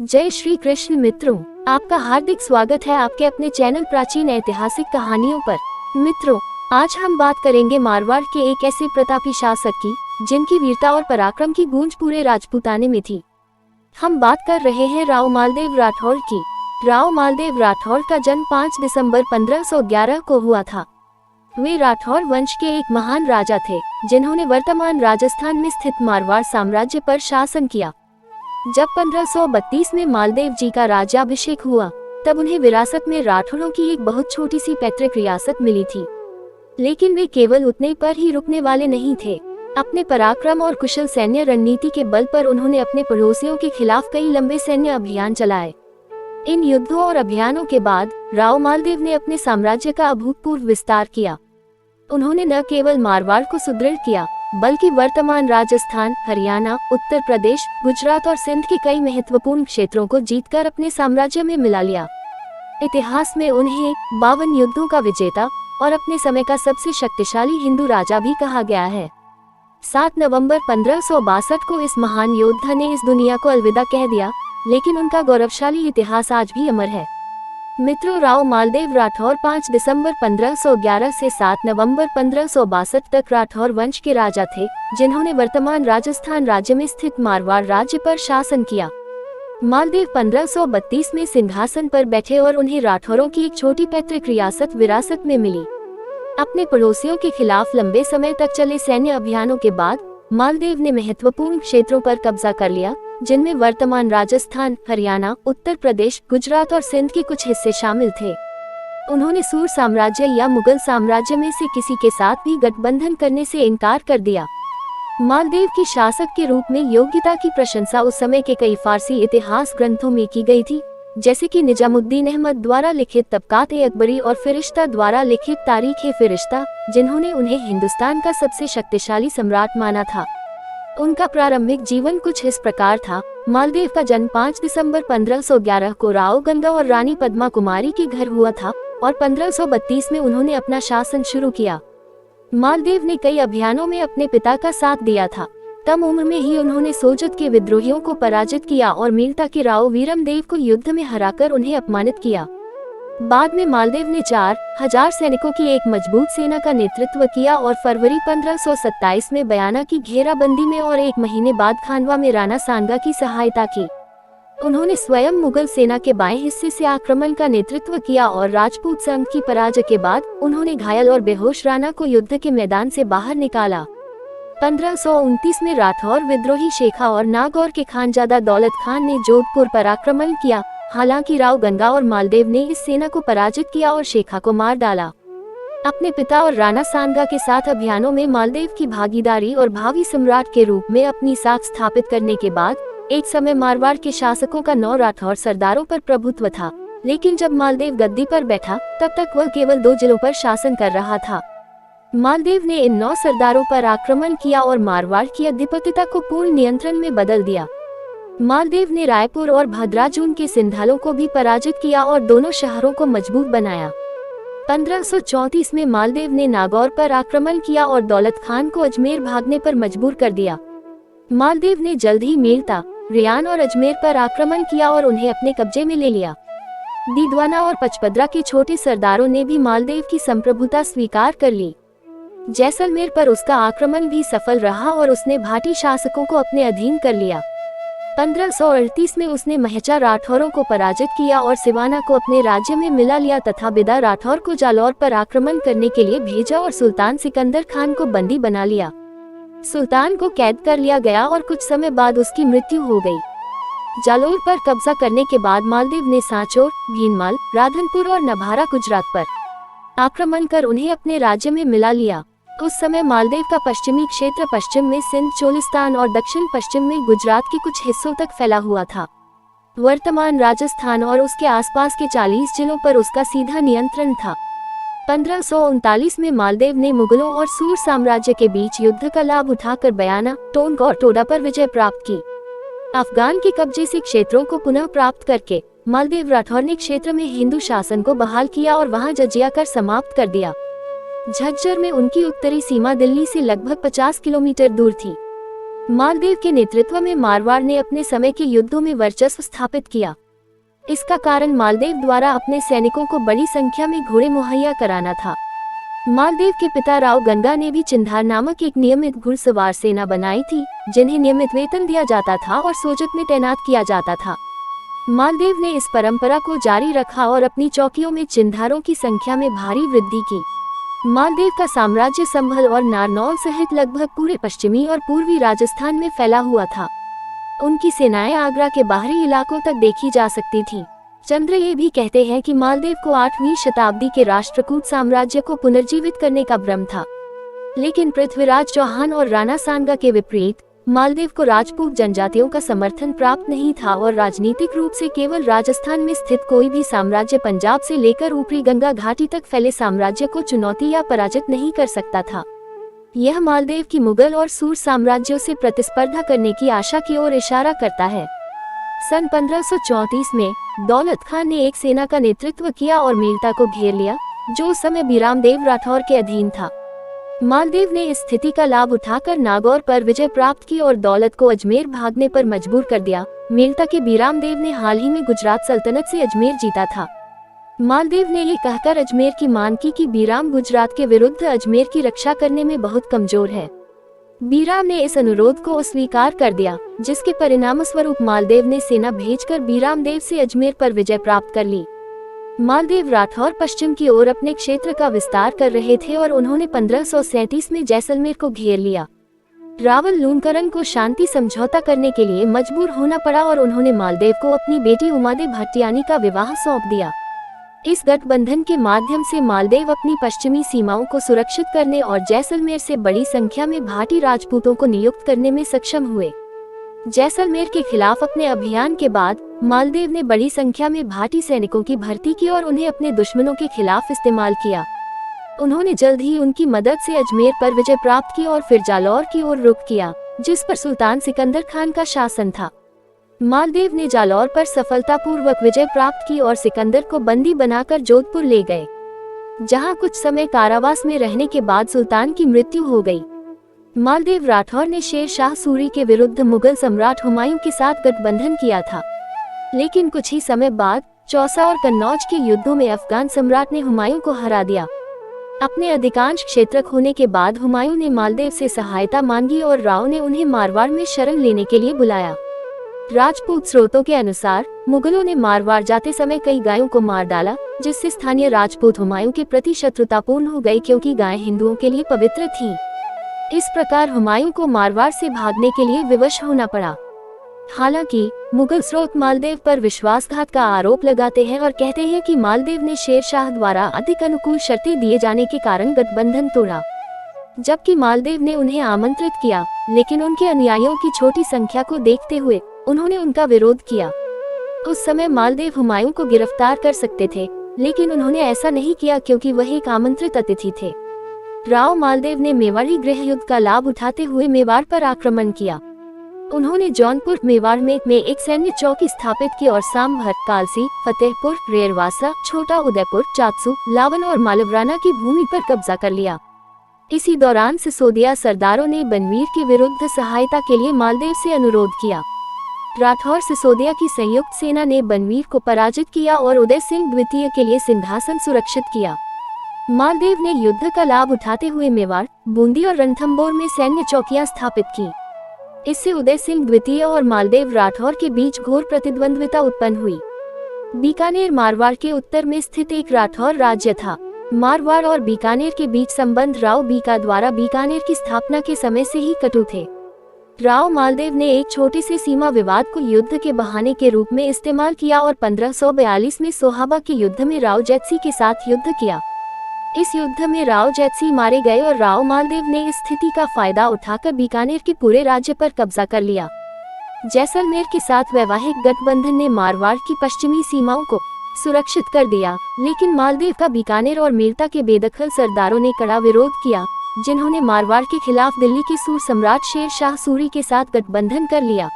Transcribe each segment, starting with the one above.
जय श्री कृष्ण मित्रों, आपका हार्दिक स्वागत है आपके अपने चैनल प्राचीन ऐतिहासिक कहानियों पर। मित्रों, आज हम बात करेंगे मारवाड़ के एक ऐसे प्रतापी शासक की जिनकी वीरता और पराक्रम की गूंज पूरे राजपूताने में थी। हम बात कर रहे हैं राव मालदेव राठौर की। राव मालदेव राठौर का जन्म 5 दिसंबर 1511 को हुआ था। वे राठौर वंश के एक महान राजा थे जिन्होंने वर्तमान राजस्थान में स्थित मारवाड़ साम्राज्य पर शासन किया। जब 1532 में मालदेव जी का राज्याभिषेक हुआ, तब उन्हें विरासत में राठौरों की एक बहुत छोटी सी पैतृक रियासत मिली थी। लेकिन वे केवल उतने पर ही रुकने वाले नहीं थे। अपने पराक्रम और कुशल सैन्य रणनीति के बल पर उन्होंने अपने पड़ोसियों के खिलाफ कई लंबे सैन्य अभियान चलाए। इन युद्धों और अभियानों के बाद राव मालदेव ने अपने साम्राज्य का अभूतपूर्व विस्तार किया। उन्होंने न केवल मारवाड़ को सुदृढ़ किया, बल्कि वर्तमान राजस्थान, हरियाणा, उत्तर प्रदेश, गुजरात और सिंध के कई महत्वपूर्ण क्षेत्रों को जीतकर अपने साम्राज्य में मिला लिया। इतिहास में उन्हें 52 युद्धों का विजेता और अपने समय का सबसे शक्तिशाली हिंदू राजा भी कहा गया है। 7 नवंबर 1562 को इस महान योद्धा ने इस दुनिया को अलविदा कह दिया, लेकिन उनका गौरवशाली इतिहास आज भी अमर है। मित्रों, राव मालदेव राठौर 5 दिसंबर 1511 से 7 नवंबर 1562 तक राठौर वंश के राजा थे, जिन्होंने वर्तमान राजस्थान राज्य में स्थित मारवाड़ राज्य पर शासन किया। मालदेव 1532 में सिंहासन पर बैठे और उन्हें राठौरों की एक छोटी पैतृक रियासत विरासत में मिली। अपने पड़ोसियों के खिलाफ लंबे समय तक चले सैन्य अभियानों के बाद मालदेव ने महत्वपूर्ण क्षेत्रों पर कब्जा कर लिया, जिनमें वर्तमान राजस्थान, हरियाणा, उत्तर प्रदेश, गुजरात और सिंध के कुछ हिस्से शामिल थे। उन्होंने सूर साम्राज्य या मुगल साम्राज्य में से किसी के साथ भी गठबंधन करने से इनकार कर दिया। मालदेव की शासक के रूप में योग्यता की प्रशंसा उस समय के कई फारसी इतिहास ग्रंथों में की गई थी, जैसे कि निजामुद्दीन अहमद द्वारा लिखित तबकात-ए-अकबरी और फिरिश्ता द्वारा लिखित तारीख-ए-फिरिश्ता, जिन्होंने उन्हें हिंदुस्तान का सबसे शक्तिशाली सम्राट माना था। उनका प्रारंभिक जीवन कुछ इस प्रकार था। मालदेव का जन्म 5 दिसंबर 1511 को राव गंगा और रानी पद्मा कुमारी के घर हुआ था और 1532 में उन्होंने अपना शासन शुरू किया। मालदेव ने कई अभियानों में अपने पिता का साथ दिया था। कम उम्र में ही उन्होंने सोजत के विद्रोहियों को पराजित किया और मीरता के राव वीरमदेव को युद्ध में हराकर उन्हें अपमानित किया। बाद में मालदेव ने 4000 सैनिकों की एक मजबूत सेना का नेतृत्व किया और फरवरी 1527 में बयाना की घेराबंदी में और 1 महीने बाद खानवा में राणा सांगा की सहायता की। उन्होंने स्वयं मुगल सेना के बाएं हिस्से से आक्रमण का नेतृत्व किया और राजपूत संघ की पराजय के बाद उन्होंने घायल और बेहोश राणा को युद्ध के मैदान से बाहर निकाला। 1529 में राठौर विद्रोही शेखा और नागौर के खानजादा दौलत खान ने जोधपुर पर आक्रमण किया। हालांकि राव गंगा और मालदेव ने इस सेना को पराजित किया और शेखा को मार डाला। अपने पिता और राणा सांगा के साथ अभियानों में मालदेव की भागीदारी और भावी सम्राट के रूप में अपनी साख स्थापित करने के बाद एक समय मारवाड़ के शासकों का 9 राठौर सरदारों पर प्रभुत्व था। लेकिन जब मालदेव गद्दी पर बैठा, तब तक वह केवल 2 जिलों पर शासन कर रहा था। मालदेव ने इन 9 सरदारों पर आक्रमण किया और मारवाड़ की अधिपत्यता को पूर्ण नियंत्रण में बदल दिया। मालदेव ने रायपुर और भद्राजून के सिंधालों को भी पराजित किया और दोनों शहरों को मजबूत बनाया। 1534 में मालदेव ने नागौर पर आक्रमण किया और दौलत खान को अजमेर भागने पर मजबूर कर दिया। मालदेव ने जल्द ही मीरता, रियान और अजमेर पर आक्रमण किया और उन्हें अपने कब्जे में ले लिया। दीदवाना और पचपदरा के छोटे सरदारों ने भी मालदेव की संप्रभुता स्वीकार कर ली। जैसलमेर पर उसका आक्रमण भी सफल रहा और उसने भाटी शासकों को अपने अधीन कर लिया। 1538 में उसने महचा राठौरों को पराजित किया और सिवाना को अपने राज्य में मिला लिया तथा बिदा राठौर को जालौर पर आक्रमण करने के लिए भेजा और सुल्तान सिकंदर खान को बंदी बना लिया। सुल्तान को कैद कर लिया गया और कुछ समय बाद उसकी मृत्यु हो गई। जालौर पर कब्जा करने के बाद मालदेव ने सांचौर, भीनमाल, राधनपुर और नभारा गुजरात पर आक्रमण कर उन्हें अपने राज्य में मिला लिया। उस समय मालदेव का पश्चिमी क्षेत्र पश्चिम में सिंध, चोलिस्तान और दक्षिण पश्चिम में गुजरात के कुछ हिस्सों तक फैला हुआ था। वर्तमान राजस्थान और उसके आसपास के 40 जिलों पर उसका सीधा नियंत्रण था। 1539 में मालदेव ने मुगलों और सूर साम्राज्य के बीच युद्ध का लाभ उठाकर बयाना, टोंक और टोडा पर विजय प्राप्त की। अफगान के कब्जे से क्षेत्रों को पुनः प्राप्त करके मालदेव राठौर ने क्षेत्र में हिंदू शासन को बहाल किया और वहां जजिया कर समाप्त कर दिया। झज्जर में उनकी उत्तरी सीमा दिल्ली से लगभग 50 किलोमीटर दूर थी। मालदेव के नेतृत्व में मारवाड़ ने अपने समय के युद्धों में वर्चस्व स्थापित किया। इसका कारण मालदेव द्वारा अपने सैनिकों को बड़ी संख्या में घोड़े मुहैया कराना था। मालदेव के पिता राव गंगा ने भी चिंधार नामक एक नियमित घुड़सवार सेना बनाई थी, जिन्हें नियमित वेतन दिया जाता था और सोजत में तैनात किया जाता था। मालदेव ने इस परंपरा को जारी रखा और अपनी चौकियों में चिंधारों की संख्या में भारी वृद्धि की। मालदेव का साम्राज्य संभल और नारनौल सहित लगभग पूरे पश्चिमी और पूर्वी राजस्थान में फैला हुआ था। उनकी सेनाएं आगरा के बाहरी इलाकों तक देखी जा सकती थीं। चंद्र ये भी कहते हैं कि मालदेव को 8वीं शताब्दी के राष्ट्रकूट साम्राज्य को पुनर्जीवित करने का भ्रम था, लेकिन पृथ्वीराज चौहान और राणा सांगा के विपरीत मालदेव को राजपूत जनजातियों का समर्थन प्राप्त नहीं था और राजनीतिक रूप से केवल राजस्थान में स्थित कोई भी साम्राज्य पंजाब से लेकर ऊपरी गंगा घाटी तक फैले साम्राज्य को चुनौती या पराजित नहीं कर सकता था। यह मालदेव की मुगल और सूर साम्राज्यों से प्रतिस्पर्धा करने की आशा की ओर इशारा करता है। सन 1534 में दौलत खान ने एक सेना का नेतृत्व किया और मेड़ता को घेर लिया, जो उस समय बीरामदेव राठौर के अधीन था। मालदेव ने इस स्थिति का लाभ उठाकर नागौर पर विजय प्राप्त की और दौलत को अजमेर भागने पर मजबूर कर दिया। मेड़ता के बीरामदेव ने हाल ही में गुजरात सल्तनत से अजमेर जीता था। मालदेव ने ये कहकर अजमेर की मांग की कि बीराम गुजरात के विरुद्ध अजमेर की रक्षा करने में बहुत कमजोर है। बीराम ने इस अनुरोध को अस्वीकार कर दिया, जिसके परिणामस्वरूप मालदेव ने सेना भेजकर बीरामदेव से अजमेर पर विजय प्राप्त कर ली। मालदेव राठौर पश्चिम की ओर अपने क्षेत्र का विस्तार कर रहे थे और उन्होंने 1537 में जैसलमेर को घेर लिया। रावल लूणकरण को शांति समझौता करने के लिए मजबूर होना पड़ा और उन्होंने मालदेव को अपनी बेटी उमादेव भट्टियानी का विवाह सौंप दिया। इस गठबंधन के माध्यम से मालदेव अपनी पश्चिमी सीमाओं को सुरक्षित करने और जैसलमेर से बड़ी संख्या में भाटी राजपूतों को नियुक्त करने में सक्षम हुए। जैसलमेर के खिलाफ अपने अभियान के बाद मालदेव ने बड़ी संख्या में भाटी सैनिकों की भर्ती की और उन्हें अपने दुश्मनों के खिलाफ इस्तेमाल किया। उन्होंने जल्द ही उनकी मदद से अजमेर पर विजय प्राप्त की और फिर जालौर की ओर रुख किया, जिस पर सुल्तान सिकंदर खान का शासन था। मालदेव ने जालौर पर सफलतापूर्वक विजय प्राप्त की और सिकंदर को बंदी बनाकर जोधपुर ले गए, जहां कुछ समय कारावास में रहने के बाद सुल्तान की मृत्यु हो गई। मालदेव राठौर ने शेर शाह सूरी के विरुद्ध मुगल सम्राट हुमायूं के साथ गठबंधन किया था, लेकिन कुछ ही समय बाद चौसा और कन्नौज के युद्धों में अफगान सम्राट ने हुमायूं को हरा दिया। अपने अधिकांश क्षेत्र खोने के बाद हुमायूं ने मालदेव से सहायता मांगी और राव ने उन्हें मारवाड़ में शरण लेने के लिए बुलाया। राजपूत स्रोतों के अनुसार मुगलों ने मारवाड़ जाते समय कई गायों को मार डाला, जिससे स्थानीय राजपूत हुमायूं के प्रति शत्रुतापूर्ण हो गए, क्योंकि गायें हिंदुओं के लिए पवित्र थीं। इस प्रकार हुमायूं को मारवाड़ से भागने के लिए विवश होना पड़ा। हालांकि मुगल स्रोत मालदेव पर विश्वासघात का आरोप लगाते हैं और कहते हैं कि मालदेव ने शेर शाह द्वारा अधिक अनुकूल शर्तें दिए जाने के कारण गठबंधन तोड़ा, जबकि मालदेव ने उन्हें आमंत्रित किया, लेकिन उनके अनुयायियों की छोटी संख्या को देखते हुए उन्होंने उनका विरोध किया। उस समय मालदेव हुमायूं को गिरफ्तार कर सकते थे, लेकिन उन्होंने ऐसा नहीं किया क्योंकि वह एक आमंत्रित अतिथि थे। राव मालदेव ने मेवाड़ी गृह युद्ध का लाभ उठाते हुए मेवाड़ पर आक्रमण किया। उन्होंने जौनपुर मेवाड़ में एक सैन्य चौकी स्थापित की और सांभर, कालसी, फतेहपुर, रेरवासा, छोटा उदयपुर, चात्सू, लावन और मालवराना की भूमि पर कब्जा कर लिया। इसी दौरान सिसोदिया सरदारों ने बनवीर के विरुद्ध सहायता के लिए मालदेव से अनुरोध किया। राठौर सिसोदिया की संयुक्त सेना ने बनवीर को पराजित किया और उदय सिंह द्वितीय के लिए सिंहासन सुरक्षित किया। मालदेव ने युद्ध का लाभ उठाते हुए मेवाड़, बूंदी और रणथंभौर में सैन्य चौकियां स्थापित की। इससे उदय सिंह द्वितीय और मालदेव राठौर के बीच घोर प्रतिद्वंद्विता उत्पन्न हुई। बीकानेर मारवाड़ के उत्तर में स्थित एक राठौर राज्य था। मारवाड़ और बीकानेर के बीच संबंध राव बीका द्वारा बीकानेर की स्थापना के समय से ही कटु थे। राव मालदेव ने एक छोटे से सीमा विवाद को युद्ध के बहाने के रूप में इस्तेमाल किया और 1542 में सोहाबा के युद्ध में राव जैतसी के साथ युद्ध किया। इस युद्ध में राव जैतसी मारे गए और राव मालदेव ने इस स्थिति का फायदा उठाकर बीकानेर के पूरे राज्य पर कब्जा कर लिया। जैसलमेर के साथ वैवाहिक गठबंधन ने मारवाड़ की पश्चिमी सीमाओं को सुरक्षित कर दिया, लेकिन मालदेव का बीकानेर और मेड़ता के बेदखल सरदारों ने कड़ा विरोध किया, जिन्होंने मारवाड़ के खिलाफ दिल्ली के सूर सम्राट शेर शाह सूरी के साथ गठबंधन कर लिया।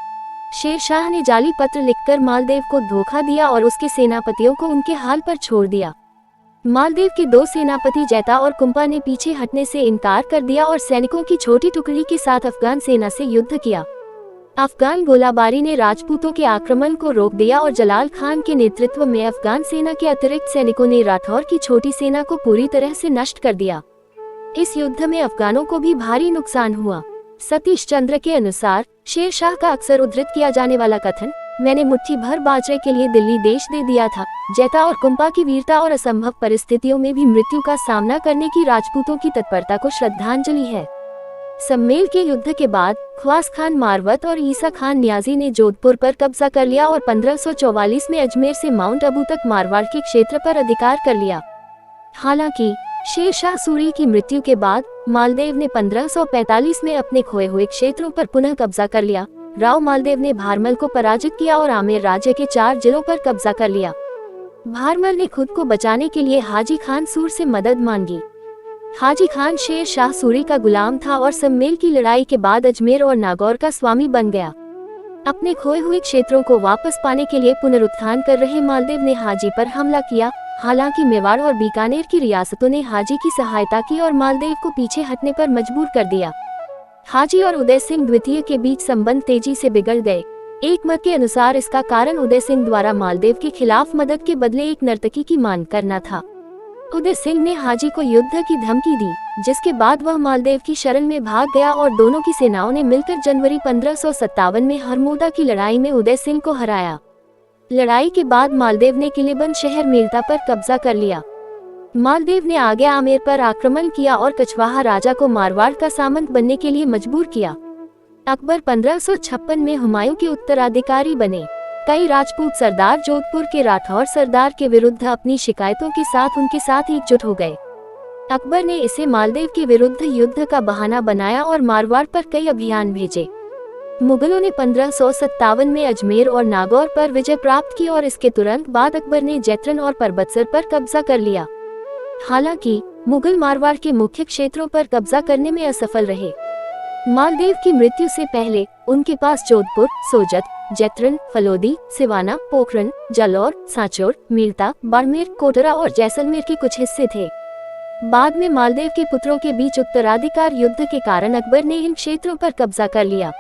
शेर शाह ने जाली पत्र लिखकर मालदेव को धोखा दिया और उसके सेनापतियों को उनके हाल पर छोड़ दिया। मालदेव के दो सेनापति जैता और कुंपा ने पीछे हटने से इनकार कर दिया और सैनिकों की छोटी टुकड़ी के साथ अफगान सेना से युद्ध किया। अफगान गोलाबारी ने राजपूतों के आक्रमण को रोक दिया और जलाल खान के नेतृत्व में अफगान सेना के अतिरिक्त सैनिकों ने राठौर की छोटी सेना को पूरी तरह से नष्ट कर दिया। इस युद्ध में अफगानों को भी भारी नुकसान हुआ। सतीश चंद्र के अनुसार शेर शाह का अक्सर उद्धृत किया जाने वाला कथन, मैंने मुट्ठी भर बाजरे के लिए दिल्ली देश दे दिया था, जैता और कुंपा की वीरता और असंभव परिस्थितियों में भी मृत्यु का सामना करने की राजपूतों की तत्परता को श्रद्धांजलि है। सम्मेल के युद्ध के बाद ख्वास खान मारवत और ईसा खान न्याजी ने जोधपुर पर कब्जा कर लिया और 1544 में अजमेर से माउंट अबू तक मारवाड़ के क्षेत्र पर अधिकार कर लिया। हालांकि शेर शाह सूरी की मृत्यु के बाद मालदेव ने 1545 में अपने खोए हुए क्षेत्रों पर पुनः कब्जा कर लिया। राव मालदेव ने भारमल को पराजित किया और आमेर राज्य के 4 जिलों पर कब्जा कर लिया। भारमल ने खुद को बचाने के लिए हाजी खान सूर से मदद मांगी। हाजी खान शेर शाह सूरी का गुलाम था और सम्मेल की लड़ाई के बाद अजमेर और नागौर का स्वामी बन गया। अपने खोए हुए क्षेत्रों को वापस पाने के लिए पुनरुत्थान कर रहे मालदेव ने हाजी पर हमला किया। हालांकि मेवाड़ और बीकानेर की रियासतों ने हाजी की सहायता की और मालदेव को पीछे हटने पर मजबूर कर दिया। हाजी और उदय सिंह द्वितीय के बीच संबंध तेजी से बिगड़ गए। एक मत के अनुसार इसका कारण उदय सिंह द्वारा मालदेव के खिलाफ मदद के बदले एक नर्तकी की मांग करना था। उदय सिंह ने हाजी को युद्ध की धमकी दी, जिसके बाद वह मालदेव की शरण में भाग गया और दोनों की सेनाओं ने मिलकर जनवरी 1557 में हरमोदा की लड़ाई में उदय सिंह को हराया। लड़ाई के बाद मालदेव ने किलेबंद शहर मेरता पर कब्जा कर लिया। मालदेव ने आगे आमेर पर आक्रमण किया और कछवाहा राजा को मारवाड़ का सामंत बनने के लिए मजबूर किया। अकबर 1556 में हुमायूं के उत्तराधिकारी बने। कई राजपूत सरदार जोधपुर के राठौर सरदार के विरुद्ध अपनी शिकायतों के साथ उनके साथ एकजुट हो गए। अकबर ने इसे मालदेव के विरुद्ध युद्ध का बहाना बनाया और मारवाड़ पर कई अभियान भेजे। मुगलों ने 1557 में अजमेर और नागौर पर विजय प्राप्त की और इसके तुरंत बाद अकबर ने जैतरन और परबतसर पर कब्जा कर लिया। हालांकि मुगल मारवाड़ के मुख्य क्षेत्रों पर कब्जा करने में असफल रहे। मालदेव की मृत्यु से पहले उनके पास जोधपुर, सोजत, जैतरन, फलोदी, सिवाना, पोखरन, जालौर, सांचौर, मीरता, बाड़मेर, कोटरा और जैसलमेर के कुछ हिस्से थे। बाद में मालदेव के पुत्रों के बीच उत्तराधिकार युद्ध के कारण अकबर ने इन क्षेत्रों पर कब्जा कर लिया।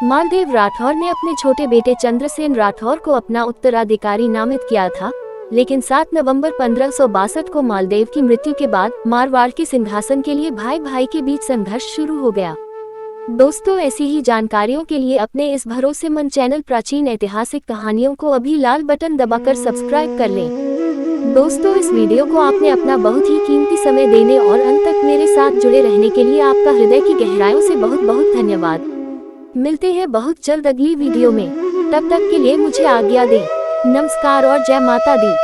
मालदेव राठौर ने अपने छोटे बेटे चंद्रसेन राठौर को अपना उत्तराधिकारी नामित किया था, लेकिन 7 नवंबर 1562 को मालदेव की मृत्यु के बाद मारवाड़ के सिंहासन के लिए भाई भाई के बीच संघर्ष शुरू हो गया। दोस्तों, ऐसी ही जानकारियों के लिए अपने इस भरोसेमंद चैनल प्राचीन ऐतिहासिक कहानियों को अभी लाल बटन दबाकर सब्सक्राइब कर लें। दोस्तों, इस वीडियो को आपने अपना बहुत ही कीमती समय देने और अंत तक मेरे साथ जुड़े रहने के लिए आपका हृदय की गहराइयों से बहुत बहुत धन्यवाद। मिलते हैं बहुत जल्द अगली वीडियो में। तब तक के लिए मुझे आज्ञा दें। नमस्कार और जय माता दी।